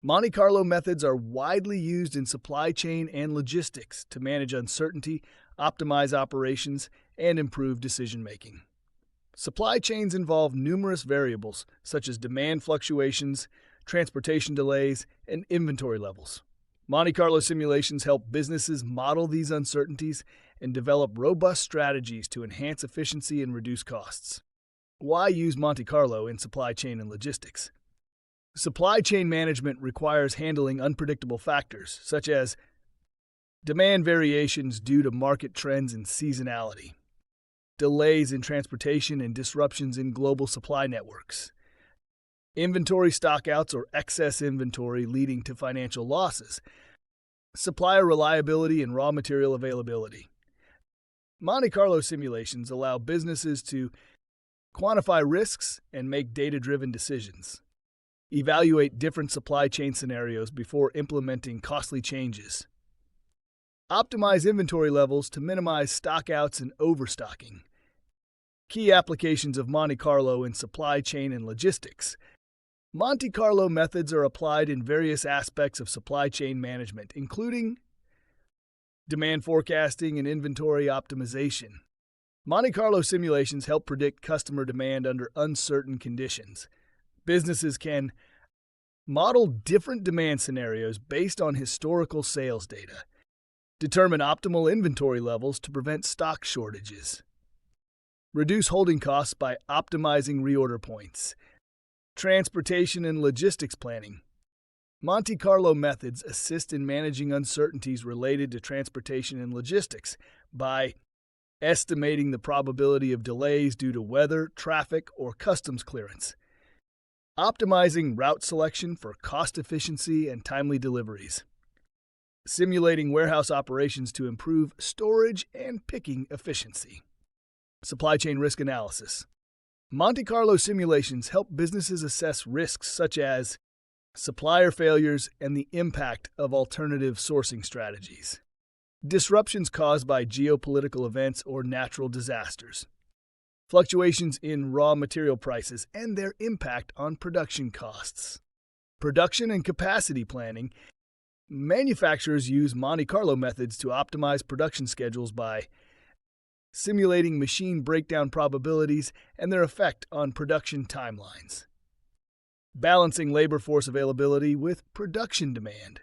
Monte Carlo methods are widely used in supply chain and logistics to manage uncertainty, optimize operations, and improve decision making. Supply chains involve numerous variables such as demand fluctuations, transportation delays, and inventory levels. Monte Carlo simulations help businesses model these uncertainties and develop robust strategies to enhance efficiency and reduce costs. Why use Monte Carlo in supply chain and logistics? Supply chain management requires handling unpredictable factors, such as demand variations due to market trends and seasonality, delays in transportation and disruptions in global supply networks, inventory stockouts or excess inventory leading to financial losses, supplier reliability and raw material availability. Monte Carlo simulations allow businesses to quantify risks and make data-driven decisions, evaluate different supply chain scenarios before implementing costly changes, optimize inventory levels to minimize stockouts and overstocking. Key applications of Monte Carlo in supply chain and logistics. Monte Carlo methods are applied in various aspects of supply chain management, including demand forecasting and inventory optimization. Monte Carlo simulations help predict customer demand under uncertain conditions. Businesses can model different demand scenarios based on historical sales data, determine optimal inventory levels to prevent stock shortages, reduce holding costs by optimizing reorder points, transportation and logistics planning. Monte Carlo methods assist in managing uncertainties related to transportation and logistics by estimating the probability of delays due to weather, traffic, or customs clearance, optimizing route selection for cost efficiency and timely deliveries, simulating warehouse operations to improve storage and picking efficiency. Supply chain risk analysis. Monte Carlo simulations help businesses assess risks such as supplier failures and the impact of alternative sourcing strategies, disruptions caused by geopolitical events or natural disasters, fluctuations in raw material prices and their impact on production costs, production and capacity planning. Manufacturers use Monte Carlo methods to optimize production schedules by simulating machine breakdown probabilities and their effect on production timelines, balancing labor force availability with production demand,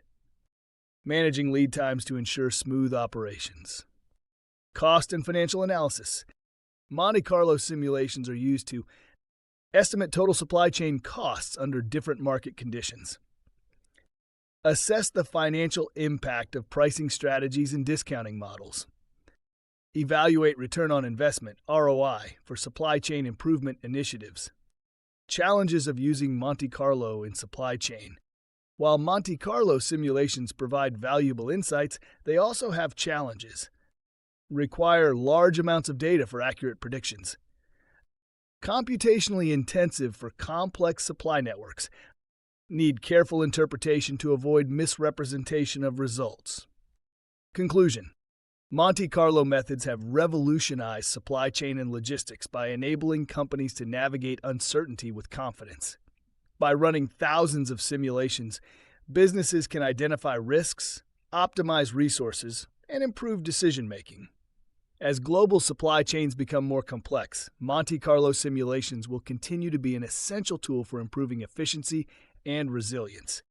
managing lead times to ensure smooth operations. Cost and financial analysis. Monte Carlo simulations are used to estimate total supply chain costs under different market conditions, assess the financial impact of pricing strategies and discounting models, evaluate return on investment (ROI) for supply chain improvement initiatives. Challenges of using Monte Carlo in supply chain. While Monte Carlo simulations provide valuable insights, they also have challenges. Require large amounts of data for accurate predictions. Computationally intensive for complex supply networks. Need careful interpretation to avoid misrepresentation of results. Conclusion. Monte Carlo methods have revolutionized supply chain and logistics by enabling companies to navigate uncertainty with confidence. By running thousands of simulations, businesses can identify risks, optimize resources, and improve decision-making. As global supply chains become more complex, Monte Carlo simulations will continue to be an essential tool for improving efficiency and resilience.